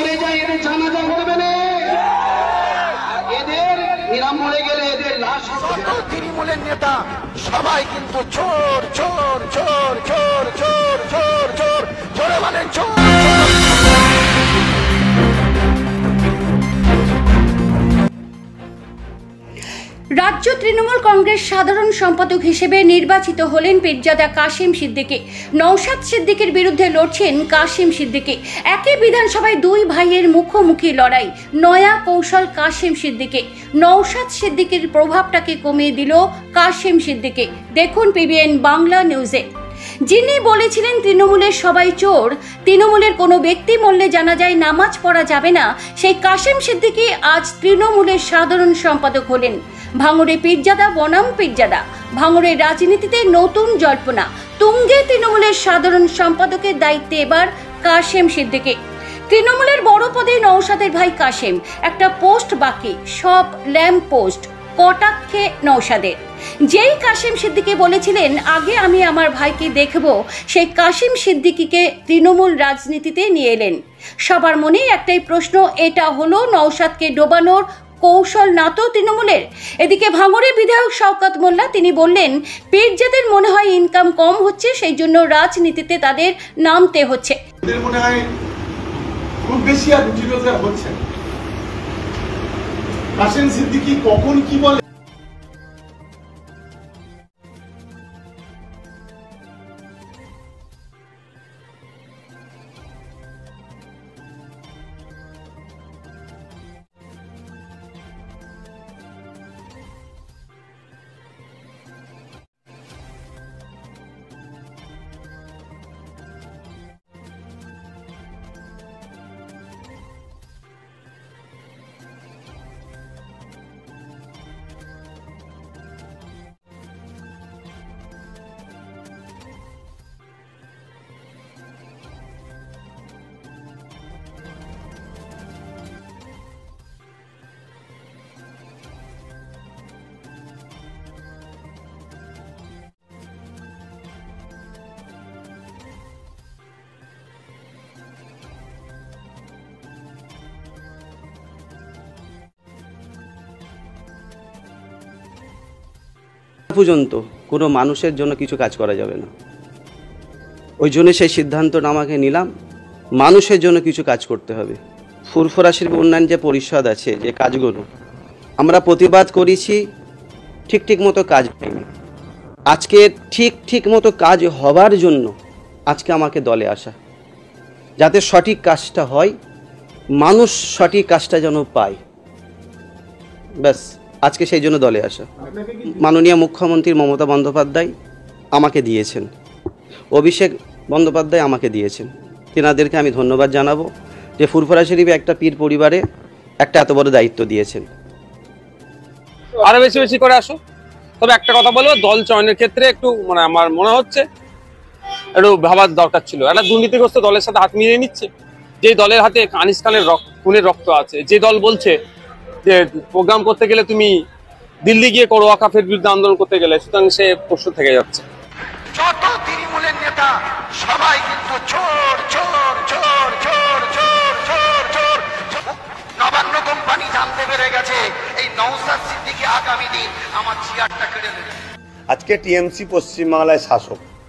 মরে যায় এদের জানাজা করবে না, এদের এরা মরে গেলে এদের লাশ। তৃণমূলের নেতা সবাই কিন্তু চোর চোর চোর চোর চোর চোর চোর চোরে মানে চোর। রাজ্য তৃণমূল কংগ্রেস সাধারণ সম্পাদক হিসেবে নির্বাচিত হলেন পীরজাদা কাশিম সিদ্দিকী। নওশাদ সিদ্দিকীর বিরুদ্ধে লড়ছেন কাশিম সিদ্দিকী। একই বিধানসভায় দুই ভাইয়ের মুখোমুখি লড়াই। নয়া কৌশল কাশিম সিদ্দিকী। নওশাদ সিদ্দিকীর প্রভাবটাকে কমিয়ে দিল কাশিম সিদ্দিকী। দেখুন পিবিএন বাংলা নিউজে। যিনি বলেছিলেন তৃণমূলের সবাই চোর, তৃণমূলের কোনো ব্যক্তি মরলে জানাজায় নামাজ পড়া যাবে না, সেই কাশিম সিদ্দিকী আজ তৃণমূলের সাধারণ সম্পাদক হলেন। ভাঙড়ে পীরজাদা বনাম পীরজাদা, ভাঙড়ের রাজনীতিতে নতুন জল্পনা। তুঙ্গে তৃণমূলের সাধারণ সম্পাদকের দায়িত্বে এবার কাশিম সিদ্দিকী। তৃণমূলের বড় পদে নওশাদের ভাই কাশিম। একটা পোস্ট বাকি, সব ল্যাম্প পোস্ট কটাক্ষে নওশাদের। যেই কাশিম সিদ্দিকী বলেছিলেন আগে আমি আমার ভাইকে দেখব, সেই কাশিম সিদ্দিকীকে তৃণমূল রাজনীতিতে নিয়ে এলেন। সবার মনে একটাই প্রশ্ন, এটা হলো নওশাদকে ডোবানোর কৌশল না তো তৃণমূলের? এদিকে ভাঙড়ের বিধায়ক শওকত মোল্লা তিনি বললেন পীরজাদের মনে হয় ইনকাম কম হচ্ছে, সেই জন্য রাজনীতিতে তাদের নামতে হচ্ছে। মনে হয় খুব বেশি আর রুটি রোজগার হচ্ছে। কাশিম সিদ্দিকী কখন কি বলে পর্যন্ত কোনো মানুষের জন্য কিছু কাজ করা যাবে না। ওই জন্য সেই সিদ্ধান্তটা আমাকে নিলাম, মানুষের জন্য কিছু কাজ করতে হবে। ফুরফুরা শরীফ উন্নয়ন যে পরিষদ আছে, যে কাজগুলো আমরা প্রতিবাদ করেছি, ঠিক মতো কাজ হয়নি। আজকে ঠিক মতো কাজ হবার জন্য আজকে আমাকে দলে আসা, যাতে সঠিক কাজটা হয়, মানুষ সঠিক কাজটা যেন পায়, ব্যাস আজকে সেই জন্য দলে আসা। মাননীয় মুখ্যমন্ত্রী মমতা বন্দ্যোপাধ্যায় আমাকে দিয়েছেন, অভিষেক বন্দ্যোপাধ্যায় আমাকে দিয়েছেন, তেনাদেরকে আমি ধন্যবাদ জানাবো যে ফুরফুরা শরীফে একটা পীর পরিবারে একটা এত বড় দায়িত্ব দিয়েছেন। আরো বেশি করে আসো। তবে একটা কথা বলবো, দল চয়নের ক্ষেত্রে একটু আমার মনে হচ্ছে একটু ভাবার দরকার ছিল। একটা দুর্নীতিগ্রস্ত দলের সাথে হাত মিলিয়ে নিচ্ছে, যে দলের হাতে আনিস খানের খুনের রক্ত আছে, যে দল বলছে যে প্রোগ্রাম করতে গেলে তুমি দিল্লি গিয়ে করো, ওয়াকাফের বিরুদ্ধে আন্দোলন করতে গেলে, সুতরাং সে প্রশ্ন থেকে যাচ্ছে। যত তৃণমূলের নেতা সবাই কিন্তু চোর চোর চোর চোর চোর চোর চোর। নবান্ন কোম্পানি জানতে পেরে গেছে এই নওশাদ সিদ্দিকী আগামী দিন আমার চেয়ারটা কেড়ে নেবে। আজকে টিএমসি পশ্চিমবাংলায় শাসক,